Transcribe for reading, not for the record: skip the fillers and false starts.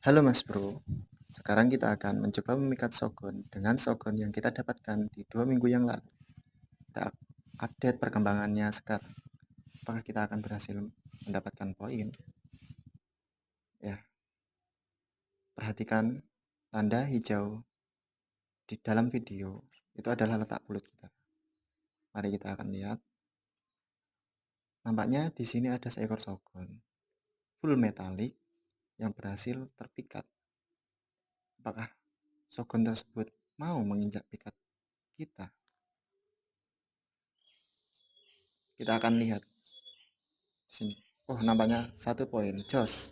Halo Mas Bro, sekarang kita akan mencoba memikat Shogun dengan Shogun yang kita dapatkan di 2 minggu yang lalu. Kita update perkembangannya sekarang. Apakah kita akan berhasil mendapatkan poin? Ya, perhatikan tanda hijau di dalam video. Itu adalah letak bulut kita. Mari kita akan lihat. Nampaknya di sini ada seekor Shogun full metalik yang berhasil terpikat. Apakah Shogun tersebut mau menginjak pikat kita? Kita akan lihat sini. Oh, nampaknya 1 poin. Jos.